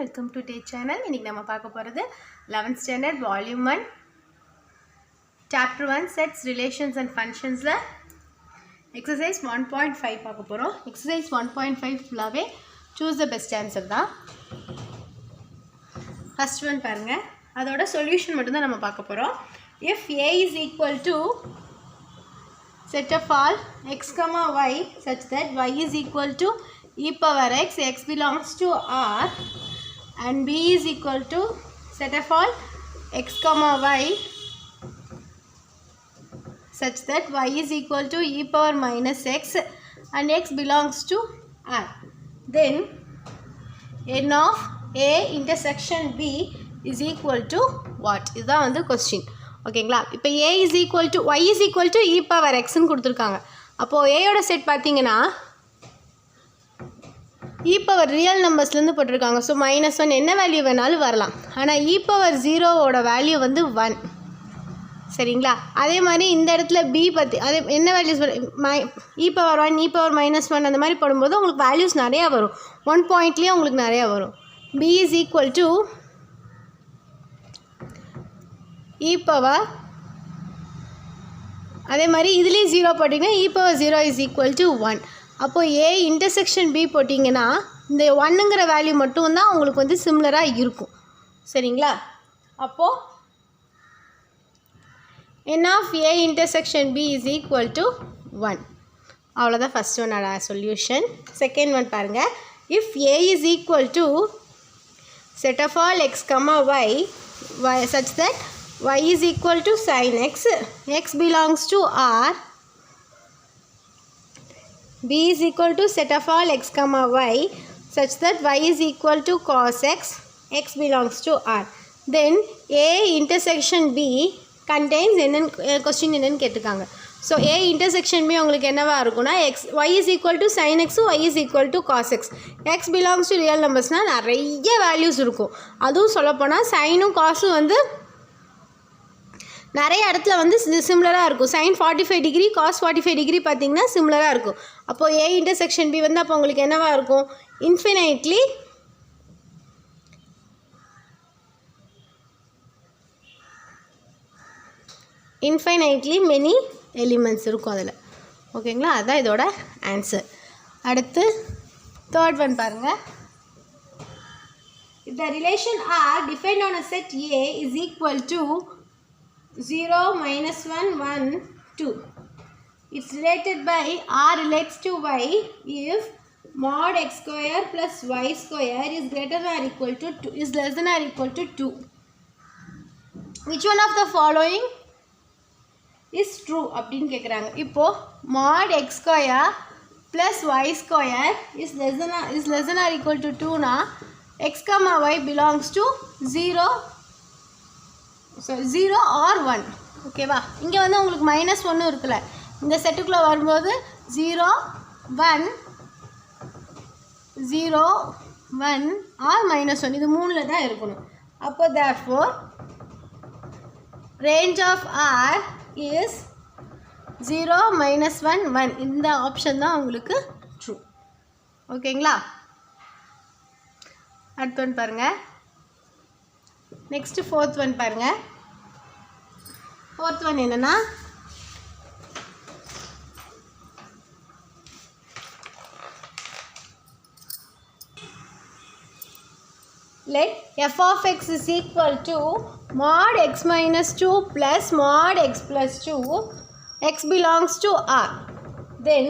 welcome to Tay channel. இன்னைக்கு நம்ம பார்க்க போறது 11th standard volume 1 chapter 1 sets relations and functions ல exercise 1.5 பார்க்க போறோம். exercise 1.5 ஃபுல்லாவே choose the best answer தான். first one பாருங்க. அதோட சொல்யூஷன் மட்டும் தான் நம்ம பார்க்க போறோம். if a is equal to set of all x comma y such that y is equal to e power x, x belongs to R, and b is equal to set of all x comma y such that y is equal to e power minus x and x belongs to R, then n of a intersection b is equal to what? This is the question. ஓகேங்களா? இப்போ a is equal to y is equal to e power x ன்னு கொடுத்துருக்காங்க. அப்போது a யோட set பார்த்தீங்கன்னா e power real நம்பர்ஸ்லேருந்து போட்டிருக்காங்க. So -1 என்ன value வேணாலும் வரலாம். ஆனால் e பவர் 0வோட வேல்யூ வந்து 1. சரிங்களா? அதே மாதிரி இந்த இடத்துல b பற்றி அதே என்ன values e power 1 e power -1 அந்த மாதிரி போடும்போது உங்களுக்கு வேல்யூஸ் நிறையா வரும். 1 பாயிண்ட்லேயே உங்களுக்கு நிறையா வரும். b is equal to e power அதே மாதிரி இதுலேயும் 0 போட்டிங்கன்னா e power 0 is equal to 1. அப்போது a இன்டர்செக்ஷன் b போட்டிங்கன்னா இந்த 1ங்கிற வேல்யூ மட்டும்தான் உங்களுக்கு வந்து சிம்லராக இருக்கும். சரிங்களா? அப்போது n of a intersection b is equal to 1. அவ்வளோதான் ஃபஸ்ட் ஒன்னோட சொல்யூஷன். செகண்ட் ஒன் பாருங்கள். if a is equal to set of all x comma y such that y is equal to sin x, x belongs to R, b is equal to set of all x comma y such that y is equal to cos x, x belongs to R, then a intersection b contains என்ன question என்னன்னு கேட்டிருக்காங்க. So a intersection b உங்களுக்கு என்னவா இருக்கும்னா y is equal to sin x, y is equal to cos x, x belongs to real numbers-னால் நிறைய values இருக்கும். அதுவும் சொல்லப்போனால் சைனும் காசும் வந்து நிறைய இடத்துல வந்து சிம்லராக இருக்கும். sin 45 டிகிரி cos 45 டிகிரி பார்த்திங்கன்னா சிம்லராக இருக்கும். அப்போது a இன்டர்செக்ஷன் b வந்து அப்போ உங்களுக்கு என்னவாக இருக்கும்? இன்ஃபைனைட்லி மெனி எலிமெண்ட்ஸ் இருக்கும் அதில். ஓகேங்களா? அதுதான் இதோட ஆன்சர். அடுத்து தேர்ட் ஒன் பாருங்கள். if the relation R defined on a set A is equal to 0, -1, 1, 2. It's related by R relates to Y if mod x square plus y square is greater than or equal to 2, is less than or equal to 2. Which one of the following is true? அப்படின்னு கேட்குறாங்க. இப்போது mod x square plus y square is less than or equal to 2 x comma y belongs to 0 or 1. ஓகேவா? இங்கே வந்து உங்களுக்கு -1 இருக்குல்ல, இந்த செட்டுக்குள்ளே வரும்போது 0, 1 or -1 இது 3ல் தான் இருக்கணும். அப்போ therefore range of R is 0, -1, 1. இந்த ஆப்ஷன் தான் உங்களுக்கு ட்ரூ. ஓகேங்களா? அடுத்த ஒன் பாருங்கள். நெக்ஸ்ட்டு ஃபோர்த் ஒன் பாருங்கள். ஃபோர்த் ஒன் என்னென்னா let f of x is equal to mod x minus 2 plus mod x plus 2, x belongs to R, then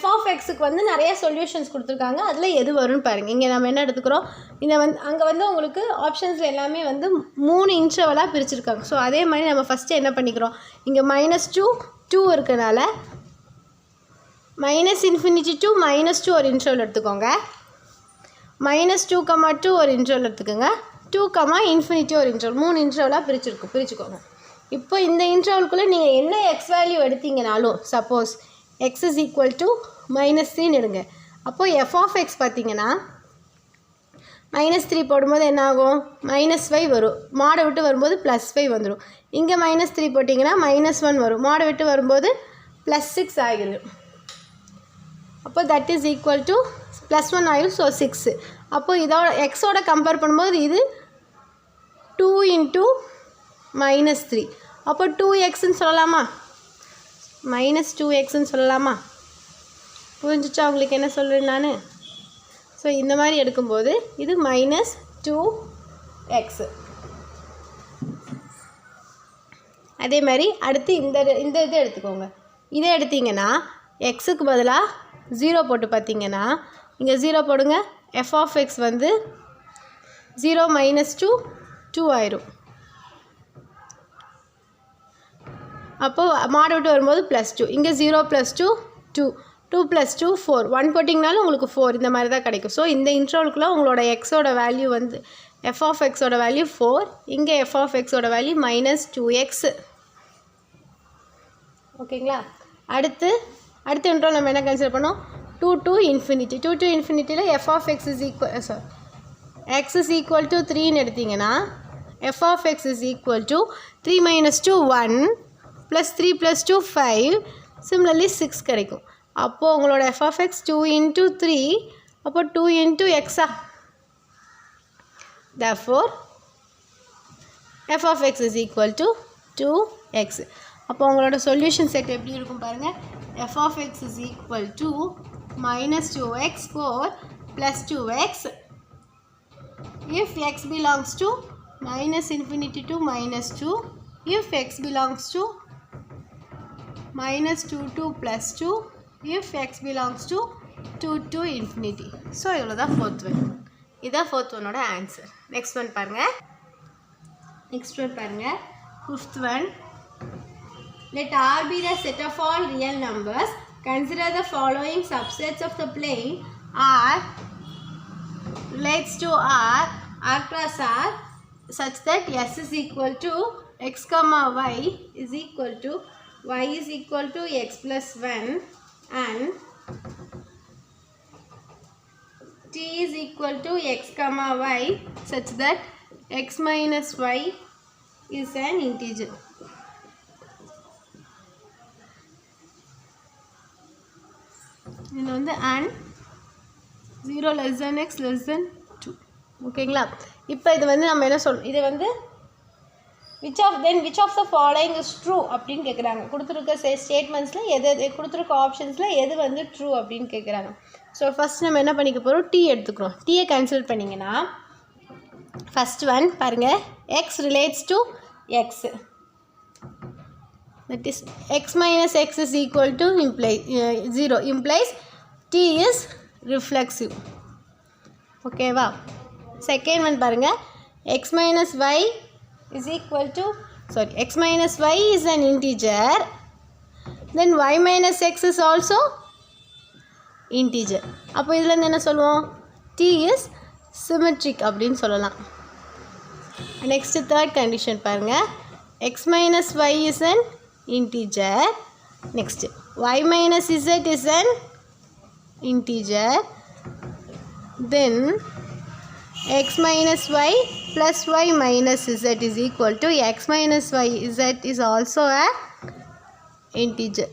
f of xக்கு வந்து நிறைய சொல்யூஷன்ஸ் கொடுத்துருக்காங்க. அதில் எது வரும்னு பாருங்கள். இங்கே நம்ம என்ன எடுத்துக்கிறோம்? இந்த அங்கே வந்து உங்களுக்கு ஆப்ஷன்ஸில் எல்லாமே வந்து 3 இன்டர்வலாக பிரிச்சுருக்காங்க. ஸோ அதே மாதிரி நம்ம ஃபஸ்ட்டு என்ன பண்ணிக்கிறோம்? இங்கே -2 இருக்கனால -∞ to -2 ஒரு இன்டர்வல் எடுத்துக்கோங்க. -2, ஒரு இன்டர்வல் எடுத்துக்கோங்க. 2, ஒரு இன்டர்வல். 3 இன்டர்வலாக பிரிச்சுக்கோங்க. இப்போ இந்த இன்டர்வலுக்குள்ளே நீங்கள் என்ன எக்ஸ் வேல்யூ எடுத்தீங்கனாலும் suppose x is equal to -3 எடுங்க. அப்போது f of x பார்த்தீங்கன்னா -3 போடும்போது என்ன ஆகும்? -5 வரும். மாடை விட்டு வரும்போது +5 வந்துடும். இங்கே -3 போட்டிங்கன்னா -1 வரும். மாடை விட்டு வரும்போது +6 ஆகிடும். அப்போ that is equal to plus 1 ஆயிரும். ஸோ 6. அப்போது இதோட எக்ஸோட கம்பேர் பண்ணும்போது இது 2 இன்ட்டு -3. அப்போ 2xன்னு சொல்லலாமா? -2xன்னு சொல்லலாமா? புரிஞ்சிச்சா உங்களுக்கு என்ன சொல்கிறேன் நான்? ஸோ இந்த மாதிரி எடுக்கும்போது இது -2x. அதே மாதிரி அடுத்து இந்த இது எடுத்துக்கோங்க. இதே எடுத்திங்கன்னா எக்ஸுக்கு பதிலாக 0 போட்டு பார்த்தீங்கன்னா இங்கே 0 போடுங்க. f of x வந்து 0 - 2 ஆயிரும். அப்போது மாடு விட்டு வரும்போது +2. இங்கே 0 + 2 2 2 + 2 4 1 போட்டிங்கனாலும் உங்களுக்கு 4 இந்த மாதிரி தான் கிடைக்கும். ஸோ இந்த இன்ட்ரோலுக்குள்ளே உங்களோட எக்ஸோட வேல்யூ வந்து f of xோட வேல்யூ 4. இங்கே f of xோட வேல்யூ -2x. ஓகேங்களா? அடுத்த இன்ட்ரோல் நம்ம என்ன கன்சிடர் பண்ணோம்? 2 to infinity. 2 to infinity f of x is equal x is equal to 3ன்னு எடுத்திங்கன்னா f of x is equal to 3 - 2 1 + 3 + 2 5 similarly 6 கிடைக்கும். அப்போது உங்களோட f of x 2 into 3 அப்போ 2 into x. Therefore f of x is equal to 2x. அப்போ உங்களோட solution set எப்படி இருக்கும் பாருங்கள். f of x is equal to -2x4 + 2x if x belongs to -infinity to -2, if x belongs to -2 to +2, if x belongs to 2 to infinity. So இவ்வளோ தான் fourth one. இதுதான் fourth ஒன்னோட answer. Next one பாருங்கள். Fifth one. Let R be the set of all real numbers. Consider the following subsets of the plane R relates to R cross R such that S is equal to x comma y is equal to y is equal to x plus 1 and t is equal to x comma y such that x minus y is an integer. இது வந்து and 0 less than x less than 2. ஓகேங்களா? இப்போ இது வந்து நம்ம என்ன சொல்லணும்? இது வந்து which of the following is true அப்படின்னு கேட்குறாங்க. கொடுத்துருக்க ஸ்டேட்மெண்ட்ஸில் எது கொடுத்துருக்க ஆப்ஷன்ஸில் எது வந்து ட்ரூ அப்படின்னு கேட்குறாங்க. ஸோ ஃபஸ்ட் நம்ம என்ன பண்ணிக்க போகிறோம்? டி எடுத்துக்கிறோம். டீயை கேன்சல் பண்ணிங்கன்னா ஃபஸ்ட் ஒன் பாருங்கள். X relates to X, that is x minus x is equal to 0 implies t is reflexive. Okay வா? செகண்ட் ஒன் பாருங்கள். x minus y is equal to x minus y is an integer, then y minus x is also integer. அப்போ இதில் என்ன சொல்லுவோம்? t is symmetric அப்படின்னு சொல்லலாம். Next third condition பாருங்கள். x minus y is an integer. Next y minus z is an integer, then x minus y plus y minus z is equal to x minus y z is also a integer.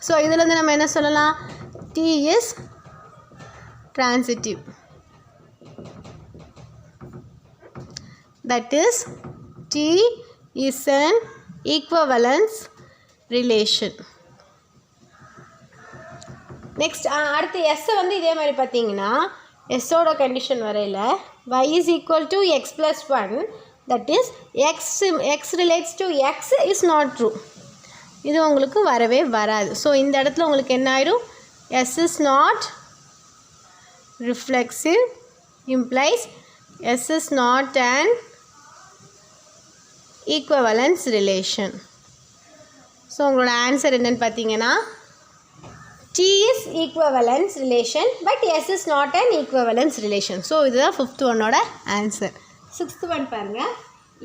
So இதில் வந்து நம்ம என்ன சொல்லலாம்? t is transitive, that is t is an equivalence relation. Next அடுத்து S வந்து இதே மாதிரி பார்த்தீங்கன்னா எஸ்ஸோட கண்டிஷன் வரையில் y is equal to x plus 1, that is x relates to x is not true. இது உங்களுக்கு வரவே வராது. ஸோ இந்த இடத்துல உங்களுக்கு என்ன ஆயிரும்? s is not reflexive implies s is not an equivalence relation. So உங்களோட ஆன்சர் என்னன்னு பார்த்தீங்கன்னா T is equivalence relation but S is not an equivalence relation. So இதுதான் ஃபிஃப்த் ஒன்னோட ஆன்சர். சிக்ஸ்த் ஒன் பாருங்கள்.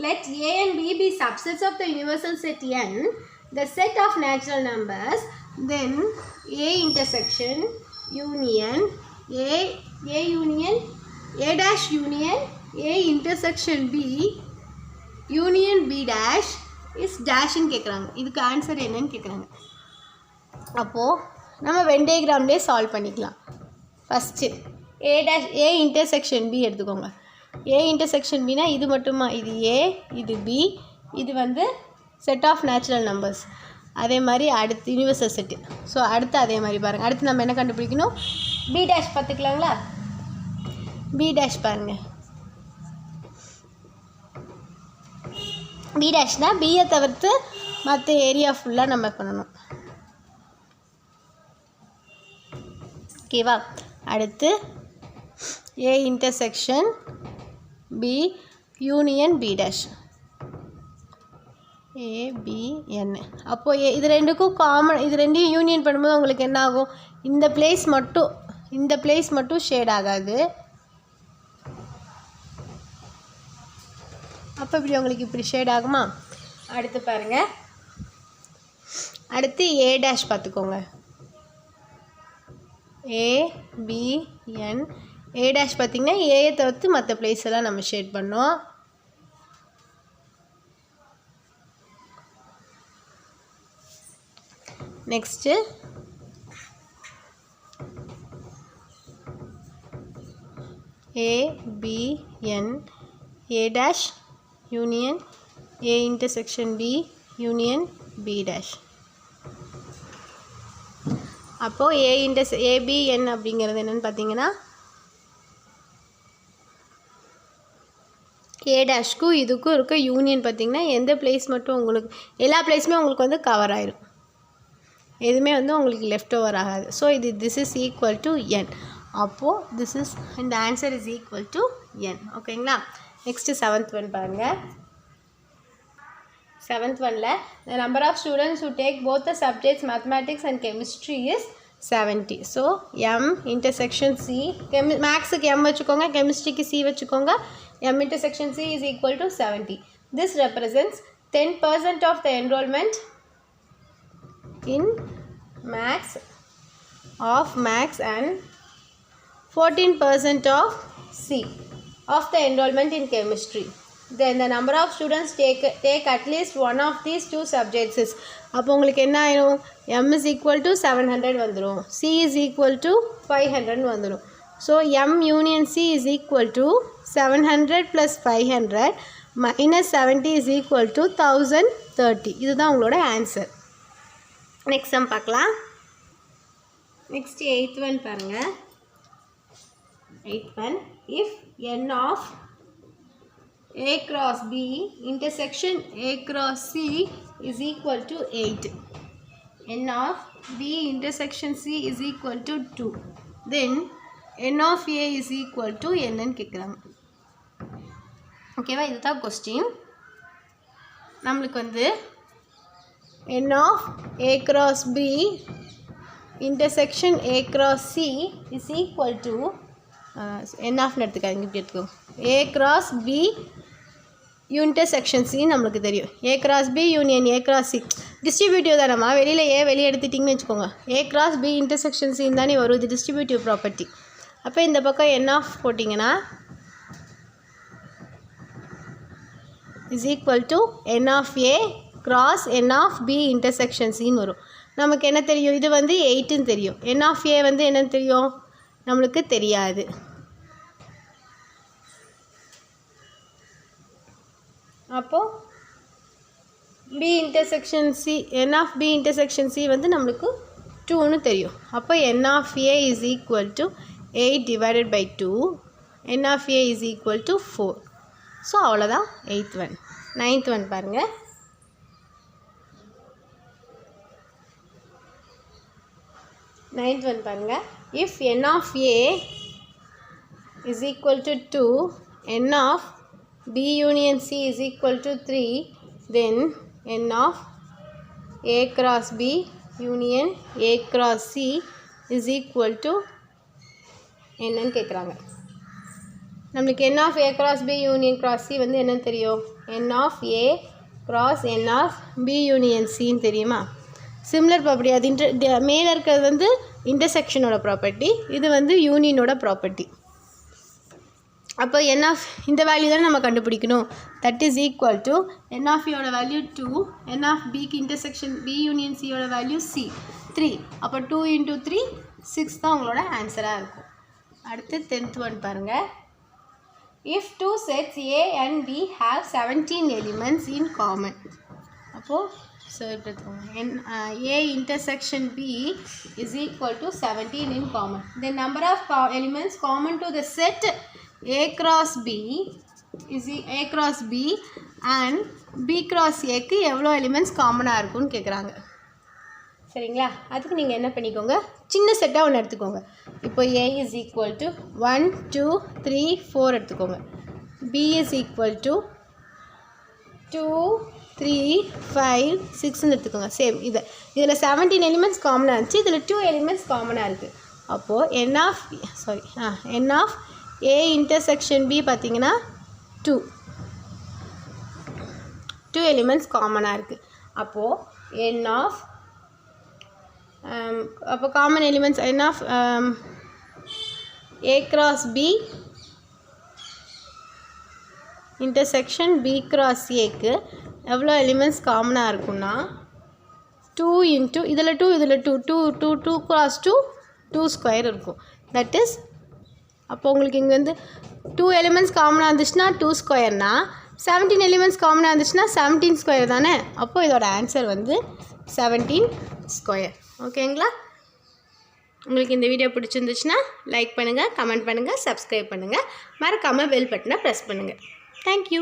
Let A and B be subsets of the universal set N, the set of natural numbers, then A intersection union A union A dash union A intersection B union B dash is dashன்னு கேட்குறாங்க. இதுக்கு answer என்னன்னு கேட்குறாங்க. அப்போது நம்ம when டயக்ராம்லேயே solve பண்ணிக்கலாம். First A intersection B எடுத்துக்கோங்க. A intersection Bனா இது மட்டுமா, இது A, இது B, இது வந்து செட் ஆஃப் நேச்சுரல் நம்பர்ஸ். அதே மாதிரி அடுத்து யூனிவர்சல் செட்டு. ஸோ அடுத்து அதே மாதிரி பாருங்கள். அடுத்து நம்ம என்ன கண்டுபிடிக்கணும், B டேஷ் பார்த்துக்கலாங்களா. B டேஷ் பாருங்கள். B டேஷ்னால் பியை தவிர்த்து மற்ற ஏரியா ஃபுல்லாக நம்ம பண்ணணும். ஓகேவா. அடுத்து A intersection B union B dash ABN. அப்போது இது ரெண்டுக்கும் காமன், இது ரெண்டையும் யூனியன் பண்ணும்போது உங்களுக்கு என்ன ஆகும், இந்த பிளேஸ் மட்டும் ஷேட் ஆகாது. அப்போ இப்படி உங்களுக்கு இப்படி ஷேட் ஆகுமா. அடுத்து பாருங்கள். அடுத்து A டேஷ் பார்த்துக்கோங்க. ABN. A டேஷ் பார்த்திங்கன்னா ஏயை தவிர்த்து மற்ற பிளேஸ் எல்லாம் நம்ம ஷேட் பண்ணோம். Next ABN. A dash union A intersection B union B dash. அப்போது ABN அப்படிங்கிறது என்னென்னு பார்த்தீங்கன்னா A டேஷ்க்கும் இதுக்கும் இருக்க யூனியன் பார்த்திங்கன்னா எந்த பிளேஸ் மட்டும் உங்களுக்கு, எல்லா பிளேஸுமே உங்களுக்கு வந்து கவர் ஆயிரும், எதுவுமே வந்து உங்களுக்கு லெஃப்ட் ஓவர் ஆகாது. So this is equal to n. அப்போது இந்த answer is equal to n. ஓகேங்களா. நெக்ஸ்ட்டு 7th ஒன் பாருங்கள். 7th ஒன்ல the number of students who take both the subjects mathematics and chemistry is 70. So M intersection C, மேக்ஸுக்கு M வச்சுக்கோங்க, கெமிஸ்ட்ரிக்கு C வச்சுக்கோங்க. M intersection C is equal to 70. This represents 10% of the enrollment in maths and 14% of C of the enrollment in chemistry. Then the number of students take at least one of these two subjects is, அப்போ உங்களுக்கு என்ன ஆயிரும், M is equal to 700 வந்துடும், C is equal to 500 வந்துடும். So M union C is equal to 700 plus 500 minus 70 is equal to 1030. இதுதான் உங்களோட answer. Next sum பார்க்கலாம். Next 8th one பாருங்கள். 8th one, if n of A cross B intersection A cross C is equal to 8, n of B intersection C is equal to 2, then n of A is equal to என்னன்னு கேட்குறாங்க. ஓகேவா. இதுதான் question. நம்மளுக்கு வந்து n of A cross B intersection A cross C is equal to n of எடுத்துக்காங்க, இப்படி எடுத்துக்கோ. A cross B intersection C நம்மளுக்கு தெரியும். A cross B union A cross C distributive தானம்மா, வெளியில் A வெளியே எடுத்துட்டிங்கன்னு வச்சுக்கோங்க. A cross B intersection C தானே வரும், இது டிஸ்ட்ரிபியூட்டிவ் ப்ராப்பர்ட்டி. அப்போ இந்த பக்கம் n of போட்டிங்கன்னா is equal to n of A cross n of B intersection C வரும். நமக்கு என்ன தெரியும், இது வந்து 8ன்னு தெரியும். n of A வந்து என்னன்னு தெரியும், நம்மளுக்கு தெரியாது. அப்போது B intersection C, n of B intersection C வந்து நம்மளுக்கு 2ன்னு தெரியும். அப்போ n of A is equal to 8 divided by 2, n of A is equal to 4. So அவ்வளோதான் 8th ஒன். 9th ஒன் பாருங்கள். If n of A is equal to 2, n of B union C is equal to 3, then n of A cross B union A cross C is equal to என்னன்னு கேட்குறாங்க. நம்மளுக்கு n of A cross B union cross C வந்து என்னன்னு தெரியும், n of A cross n of B union Cன்னு தெரியுமா. Similar property, அது மேலே இருக்கிறது வந்து இன்டர்செக்ஷனோட ப்ராப்பர்ட்டி, இது வந்து யூனியனோட ப்ராப்பர்ட்டி. அப்போ n of இந்த வேல்யூ தானே நம்ம கண்டுபிடிக்கணும். That is equal to n of யோட வேல்யூ 2, n of Bக்கு இன்டர்செக்ஷன் B யூனியன் Cயோட வேல்யூ C 3. அப்போ 2 × 3 6 தான் உங்களோட ஆன்சராக இருக்கும். அடுத்து 10th one பாருங்க. If two sets A and B have 17 elements in common. அப்போ A intersection B is equal to 17 in common. The number of elements common to the set A cross B is A cross B and B cross Aக்கு எவ்வளோ elements காமனாக இருக்குன்னு கேட்குறாங்க. சரிங்களா? அதுக்கு நீங்கள் என்ன பண்ணிக்கோங்க, சின்ன செட்டாக ஒன்று எடுத்துக்கோங்க. இப்போ A is equal to 1 2 3 4 எடுத்துக்கோங்க. B is equal to 2 3 5 6ன்னு எடுத்துக்கோங்க. சேம் இதில் 17 எலிமெண்ட்ஸ் காமனாக இருந்துச்சு, இதில் 2 எலிமெண்ட்ஸ் காமனாக இருக்குது. அப்போது n of A intersection B பார்த்தீங்கன்னா 2 எலிமெண்ட்ஸ் காமனாக இருக்குது. அப்போது அப்போ common elements n of A cross B intersection B cross Aக்கு எவ்வளோ எலிமெண்ட்ஸ் காமனாக இருக்குன்னா 2 into இதில் 2 cross 2 ஸ்கொயர் இருக்கும். தட் இஸ் அப்போ உங்களுக்கு இங்கே வந்து 2 எலிமெண்ட்ஸ் காமனாக இருந்துச்சுன்னா 2 ஸ்கொயர்னா 17 எலிமெண்ட்ஸ் காமனாக இருந்துச்சுன்னா 17 ஸ்கொயர் தானே. அப்போது இதோட ஆன்சர் வந்து 17 ஸ்கொயர். ஓகேங்களா? உங்களுக்கு இந்த வீடியோ பிடிச்சிருந்துச்சுன்னா லைக் பண்ணுங்கள், கமெண்ட் பண்ணுங்கள், சப்ஸ்கிரைப் பண்ணுங்கள், மறக்காமல் பெல் பட்டனை ப்ரெஸ் பண்ணுங்கள். தேங்க்யூ.